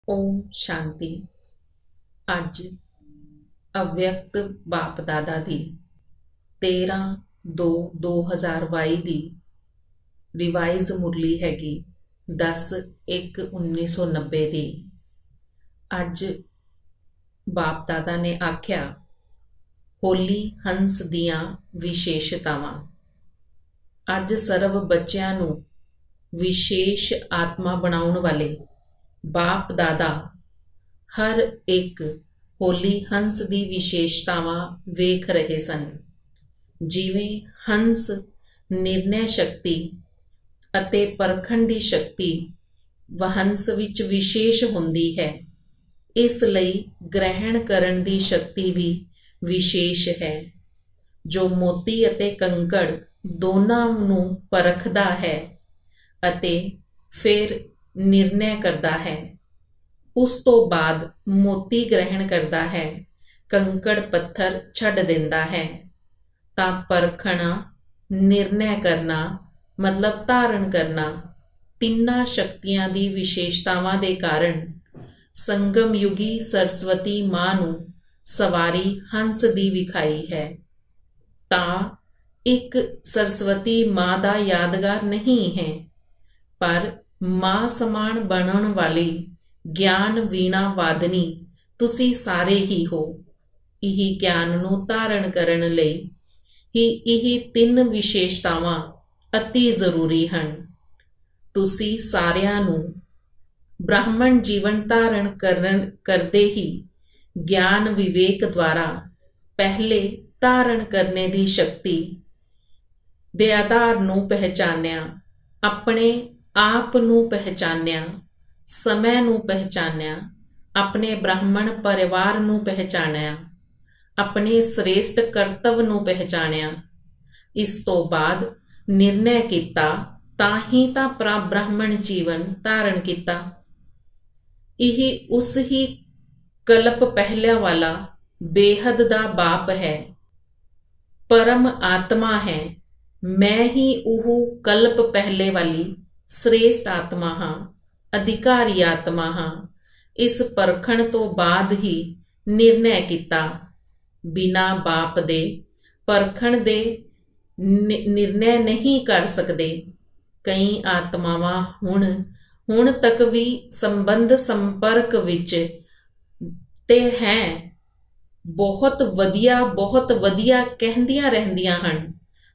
ओम शांति। अज अव्यक्त बाप दादा दी 13/2/2022 दी रिवाइज मुरली हैगी 10/1/1990 दी। अज बाप दादा ने आख्या होली हंस दियां विशेषतावां। अज सर्व बच्चियां नूं विशेष आत्मा बनाउण वाले बाप दादा हर एक होली हंस दी विशेषतावां वेख रहे सन। जिवें हंस निर्णय शक्ति अते परखण दी शक्ति हंस विच विशेष हुंदी है, इसलिए ग्रहण करन दी शक्ति भी विशेष है। जो मोती अते कंकड़ दोनां नूं परखदा है अते फिर निर्णय करता है, उस तो बाद मोती ग्रहण करता है, कंकड़ पत्थर छड्ड दिंदा है। तां परखना, निर्णय करना मतलब धारण करना तिन्ना शक्तियां दी विशेषतावां दे कारण संगम युगी सरस्वती मां नूं सवारी हंस दी विखाई है। तां एक सरस्वती मां दा यादगार नहीं है, पर मां समान बनन वाली ज्ञान वीणा वादनी तुसी सारे ही हो। यही ज्ञान नूं धारण करन लई ही यही तीन विशेषतावां अति जरूरी हन। तुसी सारियां नूं ब्राह्मण जीवन धारण करदे ही ज्ञान विवेक द्वारा पहले धारण करने दी शक्ति दे आधार नूं पहचानिया, अपने आप नूं पहचानिया, समय नूं पहचानिया, अपने ब्राह्मण परिवार नूं पहचानिया, अपने श्रेष्ठ कर्तव्य नूं पहचानिया। इस तो बाद निर्णय किता तां ही तां ब्राह्मण जीवन धारण किता। यही उस ही कल्प पहले वाला बेहद दा बाप है, परम आत्मा है। मैं ही उहू कल्प पहले वाली श्रेष्ठ आत्मा हाँ, अधिकारी आत्मा हाँ। इस परखण तो बाद ही निर्णय किता। बिना बाप दे परखण दे निर्णय नहीं कर सकते। कई आत्मावां हुण तक भी संबंध संपर्क विच ते हैं, बहुत वधिया कहंदियां रहंदियां हन,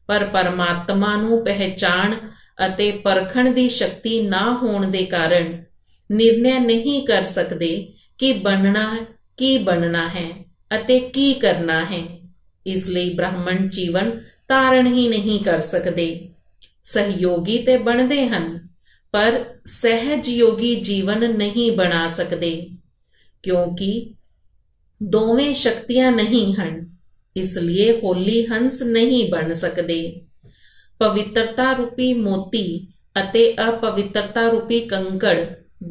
पर परमात्मा नूं पहचान अते परखण दी शक्ति ना होण दे कारण निर्णय नहीं कर सकते कि बनना है अते की करना है। इसलिए ब्राह्मण जीवन धारण ही नहीं कर सकते। सहयोगी ते बनते हन, पर सहज योगी जीवन नहीं बना सकते, क्योंकि दोवें शक्तियां नहीं हन। इसलिए होली हंस नहीं बन सकते। पवित्रता रूपी मोती अते अपवित्रता रूपी कंकड़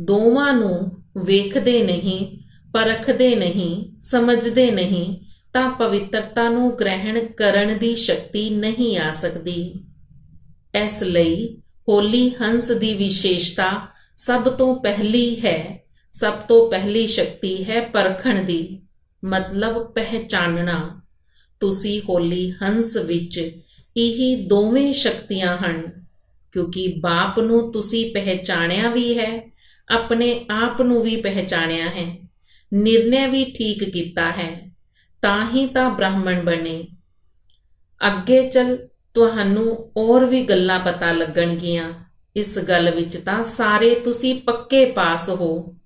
दोवां नूं वेखदे नहीं, परखदे नहीं, समझदे नहीं, तां पवित्रता नूं ग्रहण करन दी शक्ति नहीं आ सकती। इसलिए होली हंस दी विशेषता सब तो पहली है, सब तो पहली शक्ति है परखण दी, मतलब पहचानना। तुसी होली हंस विच यही दोवें शक्तियां हन, क्योंकि बाप नूं तुसी पहचानिया भी है, अपने आप नूं भी पहचानिया है, निर्णय भी ठीक किता है, तां ही तां ब्राह्मण बने। अगे चल तुहानू और भी गल्लां पता लगणगियां। इस गल विच तां सारे तुसी पक्के पास हो,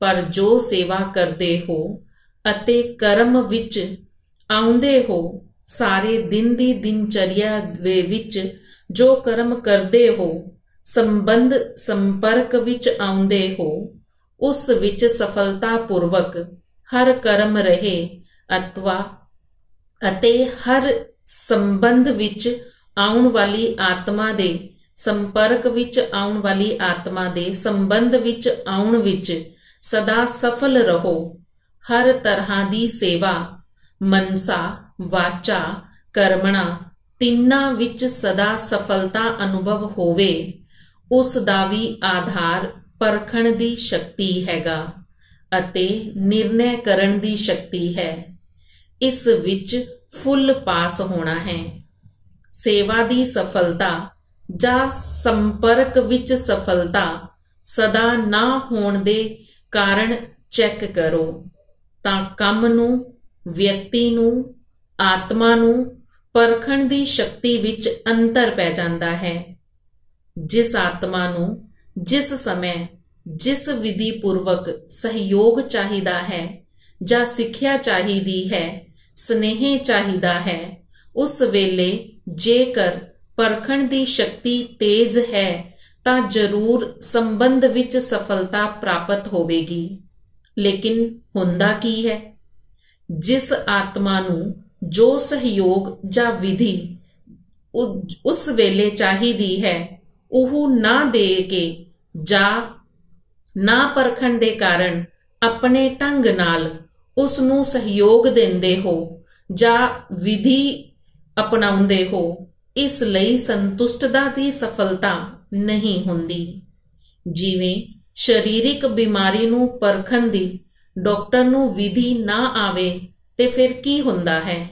पर जो सेवा करदे हो अते कर्म विच आउंदे हो, सारे दिन दी दिनचर्या दे विच जो कर्म करदे हो, संबंध संपर्क विच आउंदे हो, उस विच सफलता पूर्वक हर कर्म रहे अते हर संबंध विच आउण वाली आत्मा दे संपर्क विच आउण वाली आत्मा दे संबंध विच आउण विच सदा सफल रहो। हर तरह दी सेवा मनसा वाचा कर्मणा तिन्ना विच सदा सफलता अनुभव होवे, उस दा भी आधार परखण दी शक्ति हैगा। ਅਤੇ ਨਿਰਣੈ ਕਰਨ ਦੀ ਸ਼ਕਤੀ ਹੈ। ਇਸ ਵਿੱਚ ਫੁੱਲ ਪਾਸ ਹੋਣਾ ਹੈ। ਸੇਵਾ ਦੀ ਸਫਲਤਾ ਜਾਂ ਸੰਪਰਕ ਵਿੱਚ ਸਫਲਤਾ ਸਦਾ ਨਾ ਹੋਣ ਦੇ ਕਾਰਨ ਚੈੱਕ ਕਰੋ ਤਾਂ ਕੰਮ ਨੂੰ, ਵਿਅਕਤੀ ਨੂੰ, ਆਤਮਾ ਨੂੰ ਪਰਖਣ ਦੀ ਸ਼ਕਤੀ ਵਿੱਚ ਅੰਤਰ ਪੈ ਜਾਂਦਾ ਹੈ। ਜਿਸ ਆਤਮਾ ਨੂੰ ਜਿਸ ਸਮੇਂ ਜਿਸ ਵਿਧੀ ਪੂਰਵਕ ਸਹਿਯੋਗ ਚਾਹੀਦਾ ਹੈ ਜਾਂ ਸਿੱਖਿਆ ਚਾਹੀਦੀ ਹੈ, ਸਨੇਹ ਚਾਹੀਦਾ ਹੈ, ਉਸ ਵੇਲੇ ਜੇਕਰ ਪਰਖਣ ਦੀ ਸ਼ਕਤੀ ਤੇਜ਼ ਹੈ ਤਾਂ ਜ਼ਰੂਰ ਸੰਬੰਧ ਵਿੱਚ ਸਫਲਤਾ ਪ੍ਰਾਪਤ ਹੋਵੇਗੀ। ਲੇਕਿਨ ਹੁੰਦਾ ਕੀ ਹੈ? ਜਿਸ ਆਤਮਾ ਨੂੰ ਜੋ ਸਹਿਯੋਗ ਜਾਂ ਵਿਧੀ ਉਸ ਵੇਲੇ ਚਾਹੀਦੀ ਹੈ ਉਹ ਨਾ ਦੇ ਕੇ ਜਾਂ ਨਾ ਪਰਖਣ ਦੇ ਕਾਰਨ ਆਪਣੇ ਢੰਗ ਨਾਲ ਉਸ ਨੂੰ ਸਹਿਯੋਗ ਦਿੰਦੇ ਹੋ ਜਾਂ ਵਿਧੀ ਅਪਣਾਉਂਦੇ ਹੋ, ਇਸ ਲਈ ਸੰਤੁਸ਼ਟਤਾ ਦੀ ਸਫਲਤਾ ਨਹੀਂ ਹੁੰਦੀ। ਜਿਵੇਂ ਸਰੀਰਿਕ ਬਿਮਾਰੀ ਨੂੰ ਪਰਖਣ ਦੀ ਡਾਕਟਰ ਨੂੰ ਵਿਧੀ ਨਾ ਆਵੇ ਤੇ ਫਿਰ ਕੀ ਹੁੰਦਾ ਹੈ?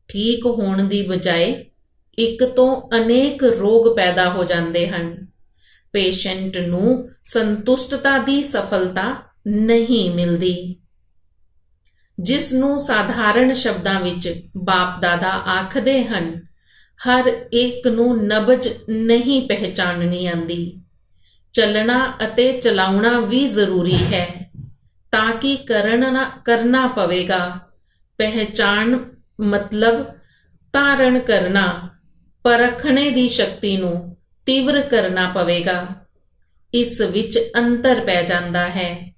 ਠੀਕ ਹੋਣ ਦੀ ਬਜਾਏ ਇੱਕ ਤੋਂ ਅਨੇਕ ਰੋਗ ਪੈਦਾ ਹੋ ਜਾਂਦੇ ਹਨ। ਪੇਸ਼ੈਂਟ ਨੂੰ ਸੰਤੁਸ਼ਟਤਾ ਦੀ ਸਫਲਤਾ ਨਹੀਂ ਮਿਲਦੀ। ਜਿਸ ਨੂੰ ਸਾਧਾਰਨ ਸ਼ਬਦਾਂ ਵਿੱਚ ਬਾਪ ਦਾਦਾ ਆਖਦੇ ਹਨ, ਹਰ ਇੱਕ ਨੂੰ ਨਬਜ ਨਹੀਂ ਪਹਿਚਾਨਣੀ ਆਂਦੀ। ਚੱਲਣਾ ਅਤੇ ਚਲਾਉਣਾ ਵੀ ਜ਼ਰੂਰੀ ਹੈ ਤਾਂ ਕਿ ਕਰਨਾ ਪਵੇਗਾ। ਪਹਿਚਾਨ ਮਤਲਬ ਧਾਰਨ ਕਰਨਾ, ਪਰਖਣੇ ਦੀ ਸ਼ਕਤੀ ਨੂੰ ਤੀਵਰ ਕਰਨਾ ਪਵੇਗਾ। ਇਸ ਵਿੱਚ ਅੰਤਰ ਪੈ ਜਾਂਦਾ ਹੈ,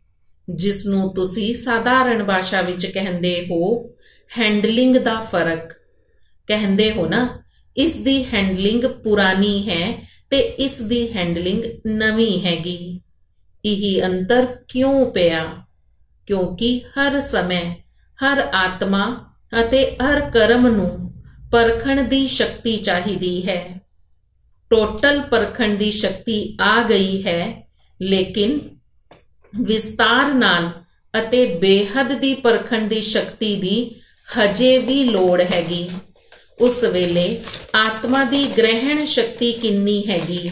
ਜਿਸ ਨੂੰ ਤੁਸੀਂ ਸਾਧਾਰਨ ਭਾਸ਼ਾ ਵਿੱਚ ਕਹਿੰਦੇ ਹੋ ਹੈਂਡਲਿੰਗ ਦਾ ਫਰਕ। ਕਹਿੰਦੇ ਹੋ ਨਾ, ਇਸ ਦੀ ਹੈਂਡਲਿੰਗ ਪੁਰਾਣੀ ਹੈ ਤੇ ਇਸ ਦੀ ਹੈਂਡਲਿੰਗ ਨਵੀਂ ਹੈਗੀ। ਇਹ ਅੰਤਰ ਕਿਉਂ ਪਿਆ? ਕਿਉਂਕਿ ਹਰ ਸਮੇਂ ਹਰ ਆਤਮਾ ਅਤੇ ਹਰ ਕਰਮ ਨੂੰ ਪਰਖਣ ਦੀ ਸ਼ਕਤੀ ਚਾਹੀਦੀ ਹੈ। ਟੋਟਲ ਪਰਖਣ ਦੀ ਸ਼ਕਤੀ ਆ ਗਈ ਹੈ, ਲੇਕਿਨ ਵਿਸਤਾਰ ਨਾਲ ਅਤੇ ਬੇਹੱਦ ਦੀ ਪਰਖਣ ਦੀ ਸ਼ਕਤੀ ਦੀ ਹਜੇ ਵੀ ਲੋੜ ਹੈਗੀ। ਉਸ ਵੇਲੇ ਆਤਮਾ ਦੀ ਗ੍ਰਹਿਣ ਸ਼ਕਤੀ ਕਿੰਨੀ ਹੈਗੀ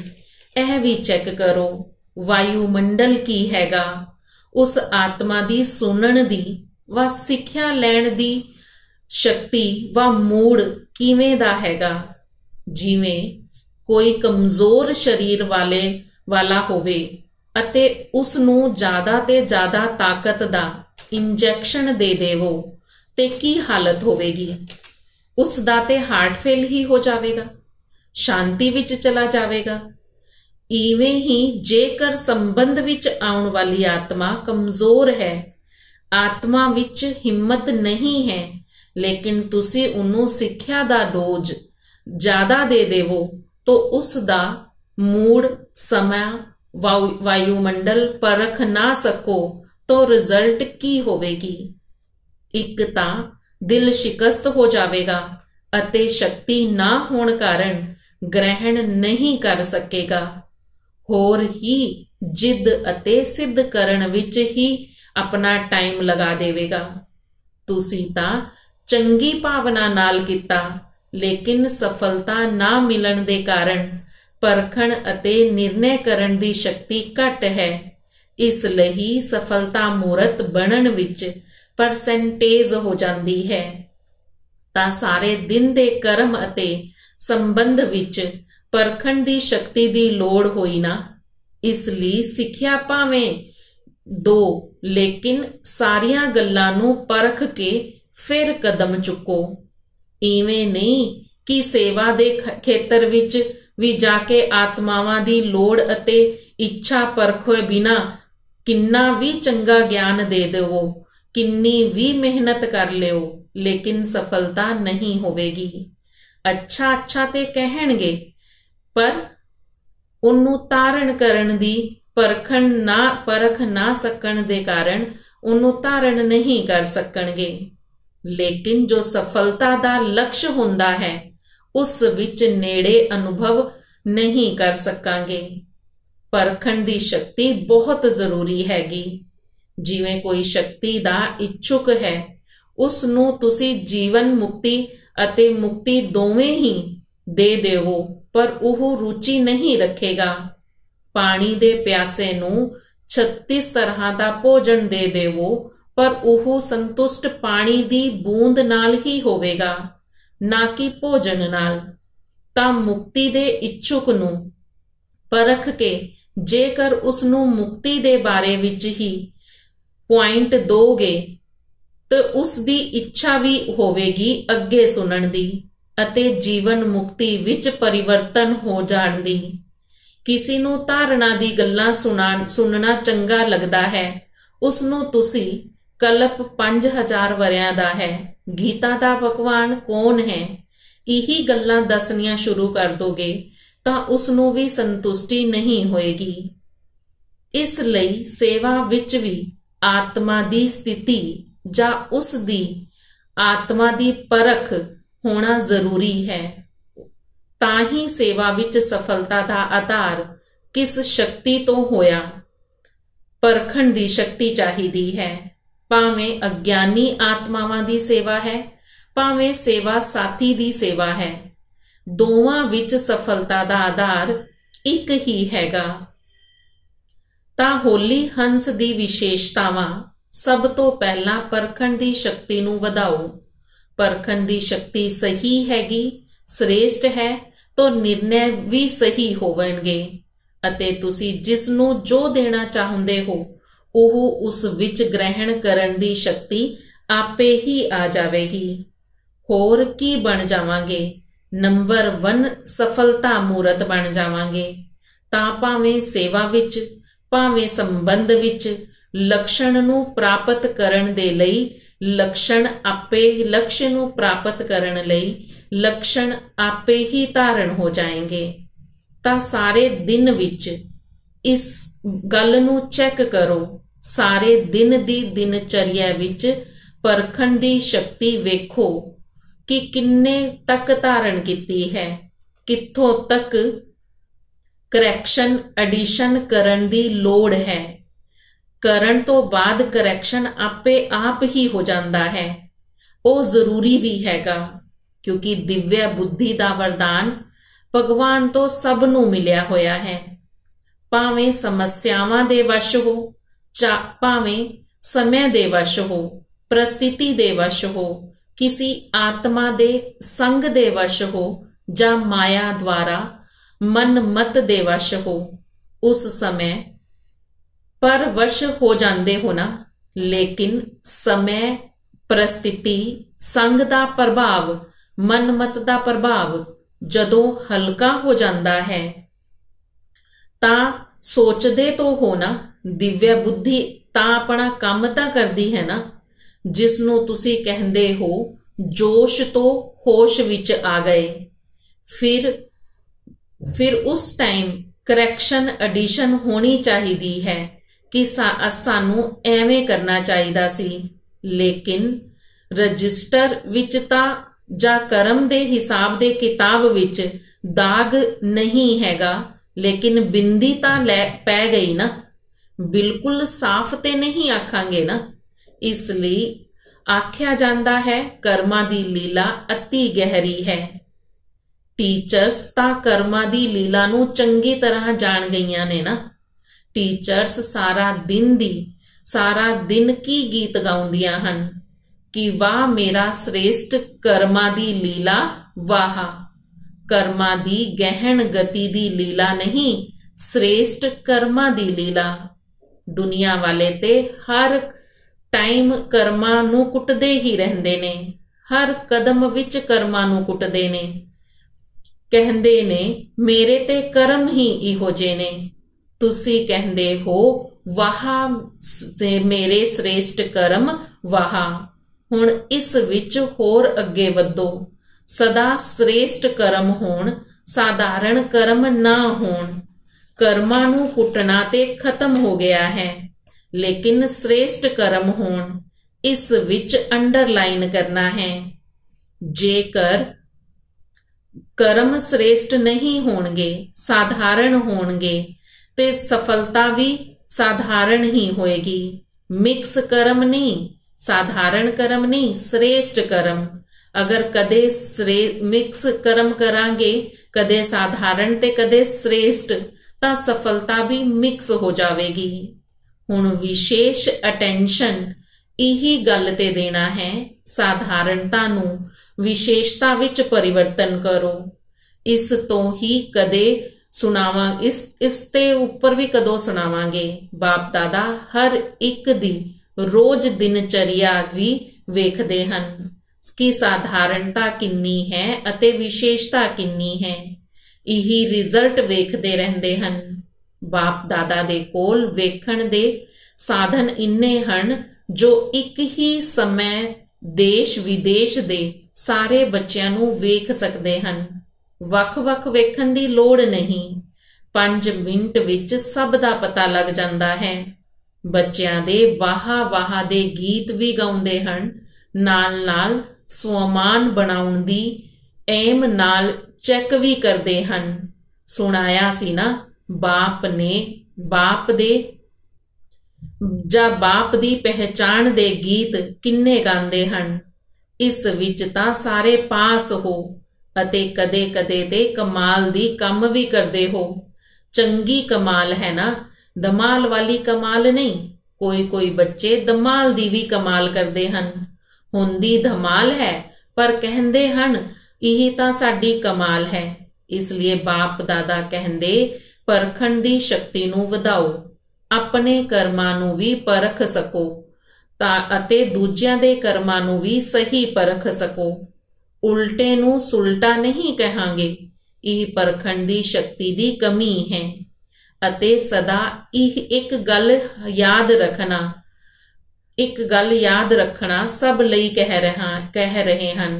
ਇਹ ਵੀ ਚੈੱਕ ਕਰੋ। ਵਾਯੂਮੰਡਲ ਕੀ ਹੈਗਾ? ਉਸ ਆਤਮਾ ਦੀ ਸੁਣਨ ਦੀ ਵਾ ਸਿੱਖਿਆ ਲੈਣ ਦੀ ਸ਼ਕਤੀ ਵਾ ਮੂਡ ਕਿਵੇਂ ਦਾ ਹੈਗਾ? ਜਿਵੇਂ ਕੋਈ ਕਮਜ਼ੋਰ ਸਰੀਰ ਵਾਲਾ ਹੋਵੇ ਅਤੇ ਉਸ ਨੂੰ ਜ਼ਿਆਦਾ ਤੇ ਜ਼ਿਆਦਾ ਤਾਕਤ ਦਾ ਇੰਜੈਕਸ਼ਨ ਦੇ ਦੇਵੋ ਤੇ ਕੀ ਹਾਲਤ ਹੋਵੇਗੀ? ਉਸ ਦਾ ਤੇ ਹਾਰਟ ਫੇਲ ਹੀ ਹੋ ਜਾਵੇਗਾ, ਸ਼ਾਂਤੀ ਵਿੱਚ ਚਲਾ ਜਾਵੇਗਾ। ਇਵੇਂ ਹੀ ਜੇਕਰ ਸੰਬੰਧ ਵਿੱਚ ਆਉਣ ਵਾਲੀ ਆਤਮਾ ਕਮਜ਼ੋਰ ਹੈ, ਆਤਮਾ ਵਿੱਚ ਹਿੰਮਤ ਨਹੀਂ ਹੈ, ਲੇਕਿਨ ਤੁਸੀਂ ਉਹਨੂੰ ਸਿੱਖਿਆ ਦਾ ਡੋਜ਼ ਜ਼ਿਆਦਾ ਦੇ ਦੇਵੋ ਤਾਂ ਉਸ ਦਾ ਮੂਡ, ਸਮਾਂ, ਵਾਯੂਮੰਡਲ ਪਰਖ ਨਾ ਸਕੋ ਤਾਂ ਰਿਜ਼ਲਟ ਕੀ ਹੋਵੇਗੀ? ਇੱਕ ਤਾਂ ਦਿਲ ਸ਼ਿਕਸਤ ਹੋ ਜਾਵੇਗਾ ਅਤੇ ਸ਼ਕਤੀ ਨਾ ਹੋਣ ਕਾਰਨ ਗ੍ਰਹਿਣ ਨਹੀਂ ਕਰ ਸਕੇਗਾ। ਹੋਰ ਹੀ ਜਿੱਦ ਅਤੇ ਸਿੱਧ ਕਰਨ ਵਿੱਚ ਹੀ ਆਪਣਾ ਟਾਈਮ ਲਗਾ ਦੇਵੇਗਾ। ਤੁਸੀਂ ਤਾਂ ਚੰਗੀ ਭਾਵਨਾ ਨਾਲ ਕੀਤਾ, ਲੇਕਿਨ ਸਫਲਤਾ ਨਾ ਮਿਲਣ ਦੇ ਕਾਰਨ ਪਰਖਣ ਅਤੇ ਨਿਰਣੈ ਕਰਨ ਦੀ ਸ਼ਕਤੀ ਘੱਟ ਹੈ। ਇਸ ਲਈ ਸਫਲਤਾ ਮੂਰਤ ਬਣਨ ਵਿੱਚ ਪਰਸੈਂਟੇਜ ਹੋ ਜਾਂਦੀ ਹੈ। ਤਾਂ ਸਾਰੇ ਦਿਨ ਦੇ ਕਰਮ ਅਤੇ ਸੰਬੰਧ ਵਿੱਚ ਪਰਖਣ ਦੀ ਸ਼ਕਤੀ ਦੀ ਲੋੜ ਹੋਈ ਨਾ। ਇਸ ਲਈ ਸਿੱਖਿਆ ਭਾਵੇਂ ਦੋ, ਲੇਕਿਨ ਸਾਰੀਆਂ ਗੱਲਾਂ ਨੂੰ ਪਰਖ ਕੇ ਫਿਰ ਕਦਮ ਚੁੱਕੋ। ਇਵੇਂ ਨਹੀਂ ਕਿ ਸੇਵਾ ਦੇ ਖੇਤਰ ਵਿੱਚ ਵੀ ਜਾ ਕੇ ਆਤਮਾਵਾਂ ਦੀ ਲੋੜ ਅਤੇ ਇੱਛਾ ਪਰਖੋਏ ਬਿਨਾ ਕਿੰਨਾ ਵੀ ਚੰਗਾ ਗਿਆਨ ਦੇ ਦੇਵੋ, ਕਿੰਨੀ ਵੀ ਮਿਹਨਤ ਕਰ ਲਿਓ, ਲੇਕਿਨ ਸਫਲਤਾ ਨਹੀਂ ਹੋਵੇਗੀ। ਅੱਛਾ ਤੇ ਕਹਿਣਗੇ, ਪਰ ਉਹਨੂੰ ਧਾਰਨ ਕਰਨ ਦੀ ਪਰਖ ਨਾ ਸਕਣ ਦੇ ਕਾਰਨ ਉਹਨੂੰ ਧਾਰਨ ਨਹੀਂ ਕਰ ਸਕਣਗੇ। ਲੇਕਿਨ ਜੋ ਸਫਲਤਾ ਦਾ ਲਕਸ਼ ਹੁੰਦਾ ਹੈ, ਉਸ ਵਿੱਚ ਨੇੜੇ ਅਨੁਭਵ ਨਹੀਂ ਕਰ ਸਕਾਂਗੇ। ਪਰਖਣ ਦੀ ਸ਼ਕਤੀ ਬਹੁਤ ਜ਼ਰੂਰੀ ਹੈਗੀ। ਜਿਵੇਂ ਕੋਈ ਸ਼ਕਤੀ ਦਾ ਇੱਛੁਕ ਹੈ, ਉਸ ਨੂੰ ਤੁਸੀਂ ਜੀਵਨ ਮੁਕਤੀ ਅਤੇ ਮੁਕਤੀ ਦੋਵੇਂ ਹੀ ਦੇ ਦੇਵੋ, ਪਰ ਉਹ ਰੁਚੀ ਨਹੀਂ ਰੱਖੇਗਾ। ਪਾਣੀ ਦੇ ਪਿਆਸੇ ਨੂੰ 36 ਤਰ੍ਹਾਂ ਦਾ ਭੋਜਨ ਦੇ ਦੇਵੋ, ਪਰ ਉਹ ਸੰਤੁਸ਼ਟ ਪਾਣੀ ਦੀ ਬੂੰਦ ਨਾਲ ਹੀ ਹੋਵੇਗਾ, ਨਾ ਕਿ ਭੋਜਨ ਨਾਲ। ਤਾਂ ਮੁਕਤੀ ਦੇ ਇੱਛੁਕ ਨੂੰ ਪਰਖ ਕੇ ਜੇਕਰ ਉਸ ਨੂੰ ਮੁਕਤੀ ਦੇ ਬਾਰੇ ਵਿੱਚ ਹੀ ਪੁਆਇੰਟ ਦੋਗੇ ਤੇ ਉਸ ਦੀ ਇੱਛਾ ਵੀ ਹੋਵੇਗੀ ਅੱਗੇ ਸੁਣਨ ਦੀ ਅਤੇ ਜੀਵਨ ਮੁਕਤੀ ਵਿੱਚ ਪਰਿਵਰਤਨ ਹੋ ਜਾਣ ਦੀ। ਕਿਸੇ ਨੂੰ ਧਾਰਨਾ ਦੀ ਗੱਲਾਂ ਸੁਣਨਾ ਚੰਗਾ ਲੱਗਦਾ ਹੈ, ਉਸ ਨੂੰ ਤੁਸੀਂ ਕਲਪ 5000 ਵਰਿਆਂ ਦਾ ਹੈ, ਗੀਤਾ ਦਾ ਭਗਵਾਨ ਕੌਣ ਹੈ, ਇਹੀ ਗੱਲਾਂ ਦੱਸਣੀਆਂ ਸ਼ੁਰੂ ਕਰ ਦੋਗੇ ਤਾਂ ਉਸ ਨੂੰ ਵੀ ਸੰਤੁਸ਼ਟੀ ਨਹੀਂ ਹੋਏਗੀ। ਇਸ ਲਈ ਸੇਵਾ ਵਿੱਚ ਵੀ ਆਤਮਾ ਦੀ ਸਥਿਤੀ ਜਾਂ ਉਸ ਦੀ ਆਤਮਾ ਦੀ ਪਰਖ ਹੋਣਾ ਜ਼ਰੂਰੀ ਹੈ। ਤਾਂ ਹੀ ਸੇਵਾ ਵਿੱਚ ਸਫਲਤਾ ਦਾ ਆਧਾਰ ਕਿਸ ਸ਼ਕਤੀ ਤੋਂ ਹੋਇਆ, ਪਰਖਣ ਦੀ ਸ਼ਕਤੀ ਚਾਹੀਦੀ ਹੈ। ਭਾਵੇਂ ਅਗਿਆਨੀ ਆਤਮਾਵਾਂ ਦੀ ਸੇਵਾ ਹੈ, ਭਾਵੇਂ ਸੇਵਾ ਸਾਥੀ ਦੀ ਸੇਵਾ ਹੈ, ਦੋਵਾਂ ਵਿੱਚ ਸਫਲਤਾ ਦਾ ਆਧਾਰ ਇੱਕ ਹੀ ਹੈਗਾ। ਤਾਂ ਹੋਲੀ ਹੰਸ ਦੀ ਵਿਸ਼ੇਸ਼ਤਾਵਾਂ ਸਭ ਤੋਂ ਪਹਿਲਾਂ ਪਰਖਣ ਦੀ ਸ਼ਕਤੀ ਨੂੰ ਵਧਾਓ। ਪਰਖਣ ਦੀ ਸ਼ਕਤੀ ਸਹੀ ਹੈਗੀ, ਸ੍ਰੇਸ਼ਟ ਹੈ, ਤਾਂ ਨਿਰਣੈ ਵੀ ਸਹੀ ਹੋਣਗੇ ਅਤੇ ਤੁਸੀਂ ਜਿਸ ਨੂੰ ਜੋ ਦੇਣਾ ਚਾਹੁੰਦੇ ਹੋ ਉਹ ਉਸ ਵਿੱਚ ਗ੍ਰਹਿਣ ਕਰਨ ਦੀ ਸ਼ਕਤੀ ਆਪੇ ਹੀ ਆ ਜਾਵੇਗੀ। ਹੋਰ ਕੀ ਬਣ ਜਾਵਾਂਗੇ? ਨੰਬਰ 1 ਸਫਲਤਾ ਮੂਰਤ ਬਣ ਜਾਵਾਂਗੇ। ਤਾਂ ਭਾਵੇਂ ਸੇਵਾ ਵਿੱਚ, ਭਾਵੇਂ ਸੰਬੰਧ ਵਿੱਚ ਲਕਸ਼ਣ ਨੂੰ ਪ੍ਰਾਪਤ ਕਰਨ ਦੇ ਲਈ ਲਕਸ਼ਣ ਆਪੇ ਹੀ ਧਾਰਨ ਹੋ ਜਾਣਗੇ। ਤਾਂ ਸਾਰੇ ਦਿਨ ਵਿੱਚ ਇਸ ਗੱਲ ਨੂੰ ਚੈੱਕ ਕਰੋ, ਸਾਰੇ ਦਿਨ ਦੀ ਦਿਨਚਰਿਆ ਵਿੱਚ ਪਰਖਣ ਦੀ ਸ਼ਕਤੀ ਵੇਖੋ ਕਿ ਕਿੰਨੇ ਤੱਕ ਧਾਰਨ ਕੀਤੀ ਹੈ, ਕਿੱਥੋਂ ਤੱਕ ਕਰੈਕਸ਼ਨ ਐਡੀਸ਼ਨ ਕਰਨ ਦੀ ਲੋੜ ਹੈ। ਕਰਨ ਤੋਂ ਬਾਅਦ ਕਰੈਕਸ਼ਨ ਆਪੇ ਆਪ ਹੀ ਹੋ ਜਾਂਦਾ ਹੈ। ਉਹ ਜ਼ਰੂਰੀ ਵੀ ਹੈਗਾ ਕਿਉਂਕਿ ਦਿਵਯ ਬੁੱਧੀ ਦਾ ਵਰਦਾਨ ਭਗਵਾਨ ਤੋਂ ਸਭ ਨੂੰ ਮਿਲਿਆ ਹੋਇਆ ਹੈ। ਭਾਵੇਂ ਸਮੱਸਿਆਵਾਂ ਦੇ ਵਸ਼ ਹੋ, ਭਾਵੇਂ ਸਮੇਂ ਦੇ ਵਸ਼ ਹੋ, ਪ੍ਰਸਥਿਤੀ ਦੇ ਵਸ਼ ਹੋ, ਕਿਸੇ ਆਤਮਾ ਦੇ ਸੰਗ ਦੇ ਵਸ਼ ਹੋ ਜਾਂ ਮਾਇਆ ਦੁਆਰਾ ਮਨ ਮਤ ਦੇ ਵਸ਼ ਹੋ, ਉਸ ਸਮੇਂ ਪਰ ਵਸ਼ ਹੋ ਜਾਂਦੇ ਹੋ ਨਾ। ਲੇਕਿਨ ਸਮੇਂ, ਪ੍ਰਸਥਿਤੀ, ਸੰਗ ਦਾ ਪ੍ਰਭਾਵ, ਮਨ ਮਤ ਦਾ ਪ੍ਰਭਾਵ ਜਦੋਂ ਹਲਕਾ ਹੋ ਜਾਂਦਾ ਹੈ ਤਾਂ ਸੋਚਦੇ ਤੋਂ ਹੋ ਨਾ, ਦਿਵਯ ਬੁੱਧੀ ਤਾਂ ਆਪਣਾ ਕੰਮ ਤਾਂ ਕਰਦੀ ਹੈ ਨਾ, ਜਿਸ ਨੂੰ ਤੁਸੀਂ ਕਹਿੰਦੇ ਹੋ ਜੋਸ਼ ਤੋਂ ਹੋਸ਼ ਵਿੱਚ ਆ ਗਏ। ਫਿਰ ਉਸ ਟਾਈਮ ਕਰੈਕਸ਼ਨ ਐਡੀਸ਼ਨ ਹੋਣੀ ਚਾਹੀਦੀ ਹੈ ਕਿ ਸਾਨੂੰ ਐਵੇਂ ਕਰਨਾ ਚਾਹੀਦਾ ਸੀ। ਲੇਕਿਨ ਰਜਿਸਟਰ ਵਿੱਚ ਤਾਂ ਜਾਂ ਕਰਮ ਦੇ ਹਿਸਾਬ ਦੇ ਕਿਤਾਬ ਵਿੱਚ ਦਾਗ ਨਹੀਂ ਹੈਗਾ, ਲੇਕਿਨ ਬਿੰਦੀ ਤਾਂ ਪੈ ਗਈ ਨਾ। ਬਿਲਕੁਲ ਸਾਫ਼ ਤੇ ਨਹੀਂ ਆਖਾਂਗੇ ਨਾ। ਇਸ ਲਈ ਆਖਿਆ ਜਾਂਦਾ ਹੈ ਕਰਮਾਂ ਦੀ ਲੀਲਾ ਅਤੀ ਗਹਿਰੀ ਹੈ। ਟੀਚਰਸ ਤਾਂ ਕਰਮਾਂ ਦੀ ਲੀਲਾ ਨੂੰ ਚੰਗੀ ਤਰ੍ਹਾਂ ਜਾਣ ਗਈਆਂ ਨੇ ਨਾ। ਟੀਚਰਸ ਸਾਰਾ ਦਿਨ ਕੀ ਗੀਤ ਗਾਉਂਦੀਆਂ ਹਨ ਕਿ ਵਾਹ ਮੇਰਾ ਸ੍ਰੇਸ਼ਟ ਕਰਮਾਂ ਦੀ ਲੀਲਾ, ਵਾਹ। ਕਰਮਾਂ ਦੀ ਗਹਿਣ ਗਤੀ ਦੀ ਲੀਲਾ ਨਹੀਂ, ਸ੍ਰੇਸ਼ਟ ਕਰਮਾਂ ਦੀ ਲੀਲਾ। ਦੁਨੀਆ ਵਾਲੇ ਤੇ ਹਰ ਟਾਈਮ ਕਰਮਾਂ ਨੂੰ ਕੁੱਟਦੇ ਹੀ ਰਹਿੰਦੇ ਨੇ, ਹਰ ਕਦਮ ਵਿੱਚ ਕਰਮਾਂ ਨੂੰ ਕੁੱਟਦੇ ਨੇ। ਕਹਿੰਦੇ ਨੇ ਮੇਰੇ ਤੇ ਕਰਮ ਹੀ ਇਹੋ ਜਿਹੇ ਨੇ। ਤੁਸੀਂ ਕਹਿੰਦੇ ਹੋ ਵਾਹ ਮੇਰੇ ਸ੍ਰੇਸ਼ਟ ਕਰਮ, ਵਾਹ। ਹੁਣ ਇਸ ਵਿੱਚ ਹੋਰ ਅੱਗੇ ਵਧੋ। ਸਦਾ ਸ੍ਰੇਸ਼ਟ ਕਰਮ ਹੋਣ, ਸਾਧਾਰਨ ਕਰਮ ਨਾ ਹੋਣ। ਕਰਮਾਂ ਨੂੰ ਕੁੱਟਣਾ ਤੇ ਖਤਮ ਹੋ ਗਿਆ ਹੈ, ਲੇਕਿਨ ਸ੍ਰੇਸ਼ਟ ਕਰਮ ਹੋਣ, ਇਸ ਵਿੱਚ ਅੰਡਰਲਾਈਨ ਕਰਨਾ ਹੈ। ਜੇਕਰ ਕਰਮ ਸ੍ਰੇਸ਼ਟ ਨਹੀਂ ਹੋਣਗੇ, ਸਾਧਾਰਨ ਹੋਣਗੇ ਤੇ ਸਫਲਤਾ ਵੀ ਸਾਧਾਰਨ ਹੀ ਹੋਏਗੀ। मिक्स कर्म नहीं, साधारण कर्म नहीं, श्रेष्ठ कर्म। अगर कदे मिक्स कर्म करांगे, कदे साधारण ते कदे श्रेष्ठ, तां सफलता भी मिक्स हो जाएगी। हुण विशेष अटेंशन यही गल ते देना है, साधारणता नूं विशेषता विच परिवर्तन करो। इस तो ही कदे सुनावा, इस ते उपर भी कदों सुनावांगे। बाप दादा हर एक दी रोज दिनचर्या भी वेखदे हन कि साधारणता किन्नी है अते विशेषता किन्नी है। यही रिजल्ट वेखदे रहंदे हन। बाप दादा दे कोल वेखण दे साधन इन्ने हन जो एक ही समय देश विदेश दे सारे बच्चों नूं वेख सकते हैं। वख-वख वेखण दी लोड़ नहीं, 5 मिनट विच सब दा पता लग जाता है। बच्चों दे वाह वाह दे गीत भी गाउंदे हन, नाल नाल स्वमान बनाउण दी एम नाल चेक भी करते हन। सुनाया सी ना, बाप ने बाप दे ਜਾਂ बाप दी पहचान दे गीत किन्ने गांदे हन। इस विच तां सारे पास हो अते कदे कदे ते कमाल दी कम भी करदे हो। चंगी कमाल है ना, दमाल वाली कमाल नहीं। कोई कोई बच्चे दमाल दी भी कमाल करदे हन। हुंदी धमाल है पर कहंदे हन यही तां साडी कमाल है। इसलिए बाप दादा कहंदे परखण दी शक्ति नूं वधाओ, अपने कर्मां नूं भी परख सको तां अते दूजियां दे कर्मां नूं भी सही परख सको। उल्टे नूं सुलटा नहीं कहांगे, यह परखण दी शक्ति दी कमी है। अते सदा यह एक गल याद रखना सब लई कह रहे हन।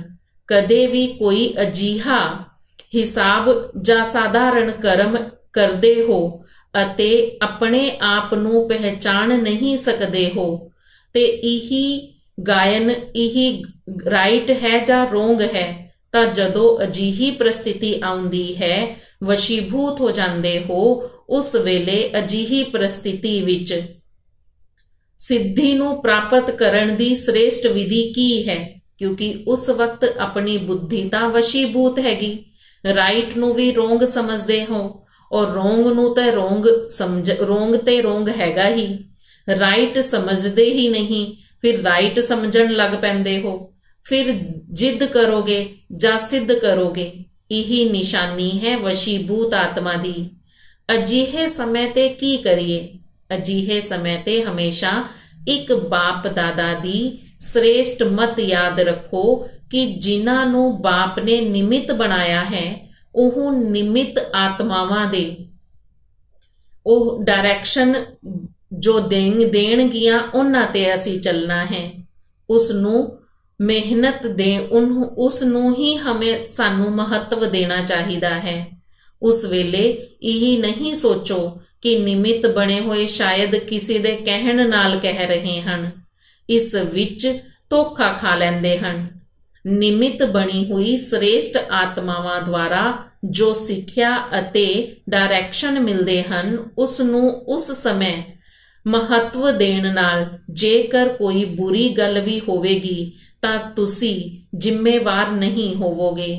कदे भी कोई अजीहा हिसाब जां साधारण कर्म करदे हो अते अपने आप नूं पहचान नहीं सकते हो ते यही गायन यही राइट है जां रोंग है, तां जदों अजीही परिस्थिति आउंदी है वशीभूत हो जांदे हो। उस वेले अजीही परिस्थिति विच सिद्धि नूं प्राप्त करन दी श्रेष्ठ विधि की है, क्योंकि उस वक्त अपनी बुद्धि तां वशीभूत हैगी। राइट नूं भी रोंग समझदे हो और रोंग नूं ते रोंग ते रोंग हैगा ही। राइट समझदे ही नहीं, फिर राइट समझण लग पैंदे हो। फिर जिद करोगे जां सिद्ध करोगे, यही निशानी है वशीभूत आत्मा दी। अजीहे समय ते की करिए? अजीहे समय ते हमेशा एक बाप दादा दी श्रेष्ठ मत याद रखो कि जिन्हां नूं बाप ने निमित बनाया है, ਉਹ निमित आत्मावां दे ਉਹ डायरैक्शन जो देणगियां उन्हां ते असीं चलना है। उस नूं मेहनत दे उस नूं ही हमें सानू महत्व देना चाहिदा है। उस वेले यही नहीं सोचो कि निमित बने हुए शायद किसी दे कहण नाल कह रहे हन, इस विच धोखा खा लैंदे हन। निमित बनी हुई श्रेष्ठ आत्मावां द्वारा जो सिक्ख्या अते डायरैक्शन मिलते हैं, उसनूं उस समय महत्व देण नाल जेकर कोई बुरी गल भी होवेगी तां तुसीं जिम्मेवार नहीं होवोगे।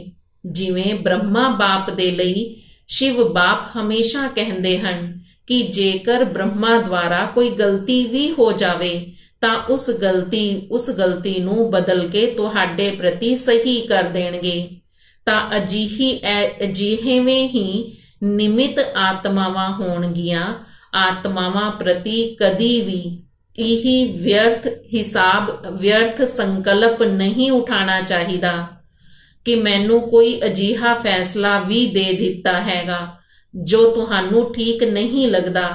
जिवें ब्रह्मा बाप दे लई शिव बाप हमेशा कहंदे हन कि जेकर ब्रह्मा द्वारा कोई गलती भी हो जावे तां उस गलती नूं बदल के तुहाडे प्रति सही कर देणगे। तां अजिहेवें ही निमित आत्मावां होणगियां। आत्मावां प्रति कदी भी यही व्यर्थ हिसाब व्यर्थ संकल्प नहीं उठाना चाहिदा कि मैनू कोई अजिहा फैसला भी दे दिता हैगा जो तुहानू ठीक नहीं लगदा,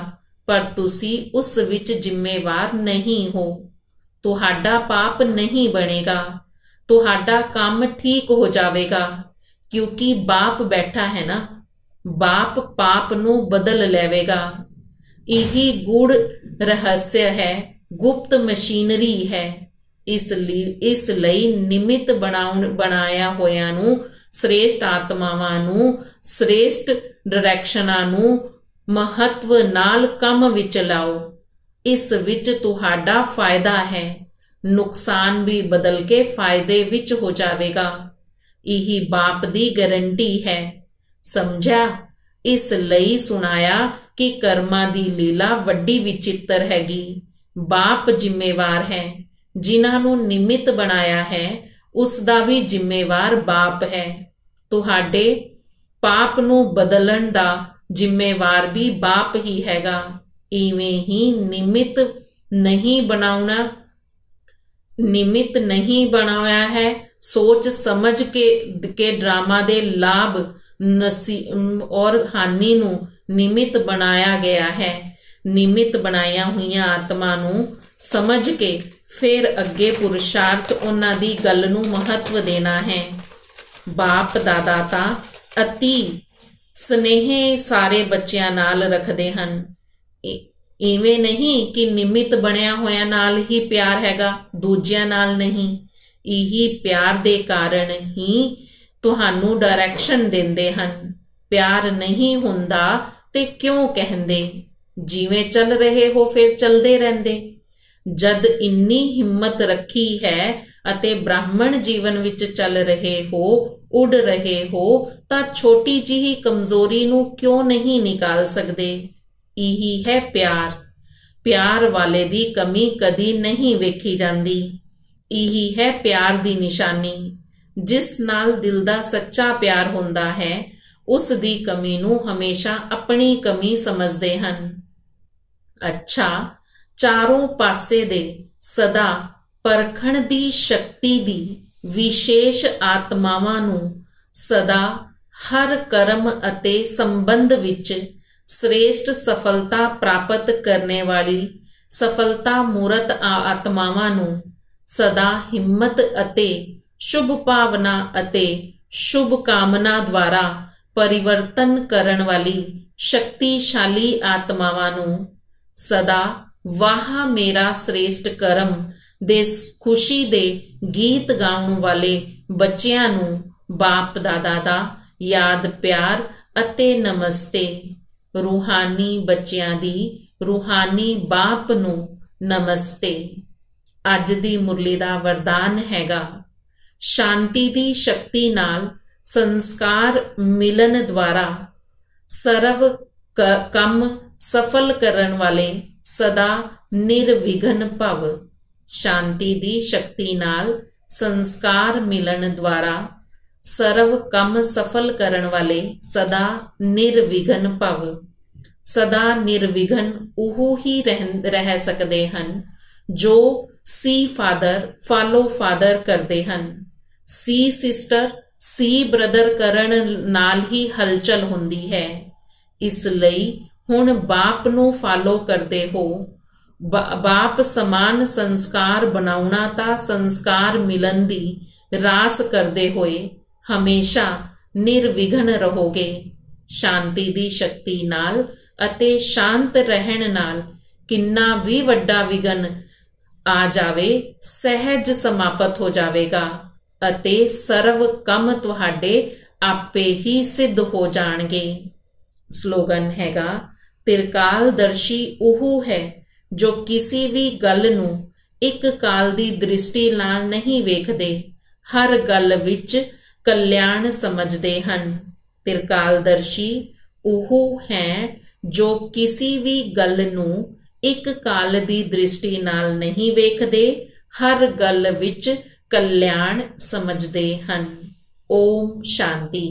पर तुसी उस विच जिम्मेवार नहीं हो। तुहाडा पाप नहीं बनेगा, तुहाडा काम ठीक हो जाएगा, क्योंकि बाप बैठा है ना। बाप पाप नू बदल लेवेगा। यही गूढ़ रहस्य है, गुप्त मशीनरी है। इस लई निमित बनाया होया नू श्रेष्ठ आत्मावां नू श्रेष्ठ डायरैक्शनां नू महत्व नाल कम विच लाओ। इस विच तुहाडा फायदा है, नुकसान भी बदल के फायदे विच हो जावेगा। यही बाप दी गारंटी है। समझा? इस लई सुनाया कि कर्मा दी लीला वड्डी विचित्र हैगी। बाप जिम्मेवार है, जिन्हां निमित बनाया है उसका भी जिम्मेवार बाप है। तुहाडे पाप नू बदलन दा जिम्मेवार भी बाप ही हैगा। इवें ही निमित नहीं बनाया है, सोच समझ के ड्रामा दे लाभ और हानि नू निमित बनाया गया है। निमित बनाया हुई आत्मा नू समझ के फिर अगे पुरुषार्थ उन्हां दी गल नू महत्व देना है। बाप दादा तां अति स्नेह सारे बच्चियां नाल रखदे हन। इवें नहीं कि निमित बनिया होया नाल ही प्यार हैगा, दूजियां नाल नहीं। यही प्यार दे कारण ही तुहानू डायरैक्शन देंदे हन। प्यार नहीं हुंदा ते क्यों कहंदे? जिवें चल रहे हो फिर चलदे रहिंदे। जद इन्नी हिम्मत रखी है अते ब्राह्मण जीवन विच चल रहे हो, उड़ रहे हो, तां छोटी जी कमजोरी नू क्यों नहीं निकाल सकदे? यही है प्यार। प्यार वाले दी कमी कदी नहीं वेखी जांदी। यही है प्यार दी निशानी। जिस नाल दिल दा सच्चा प्यार हुंदा है उस दी कमी नू हमेशा अपनी कमी समझदे हन। अच्छा, चारों पासे दे सदा परखण दी शक्ति दी विशेष आत्मावां नू सदा हर कर्म अते संबंध विच श्रेष्ठ सफलता प्राप्त करने वाली सफलता मूरत आत्मावां नू सदा हिम्मत अते शुभ भावना अते शुभ कामना द्वारा परिवर्तन करन वाली शक्तिशाली आत्मावां नू सदा वाह मेरा श्रेष्ठ कर्म दे खुशी दे गीत गाउण वाले बच्चियां नू बाप दादा दा याद प्यार अते नमस्ते। रूहानी बच्चियां दी रूहानी बाप नू नमस्ते। अज दी मुरली दा वरदान हैगा, शांति दी शक्ति नाल संस्कार मिलन द्वारा सर्व कम सफल करन वाले सदा निर्विघ्न भव। शांति दी शक्ति नाल संस्कार मिलन द्वारा सर्व कम सफल करन वाले सदा निर्विघ्न भव। सदा निर्विघ्न उहू ही रह सकते हन जो सी फादर फॉलो फादर करते हन। सी सिस्टर सी ब्रदर करन नाल ही हलचल हुंदी है। इसलिए हुण बाप नू फॉलो करते हो। बाप समान संस्कार बनाउणा ता संस्कार मिलन दी रास करते हुए हमेशा निर्विघ्न रहोगे। शांति दी शक्ति नाल अते शांत रहन नाल किन्ना भी वड्डा विघन आ जावे सहज समाप्त हो जावेगा अते सर्व कम तुहाडे आपे ही सिद्ध हो जाणगे। स्लोगन हैगा, त्रिकालदर्शी उहू है जो किसी भी गल नू एक काल दी दृष्टि नाल नहीं वेखदे, हर गल विच कल्याण समझदे हन। त्रिकालदर्शी उहू है जो किसी भी गल नू एक काल दी दृष्टि नाल नहीं वेखदे, हर गल विच कल्याण समझदे हन। ओम शांति।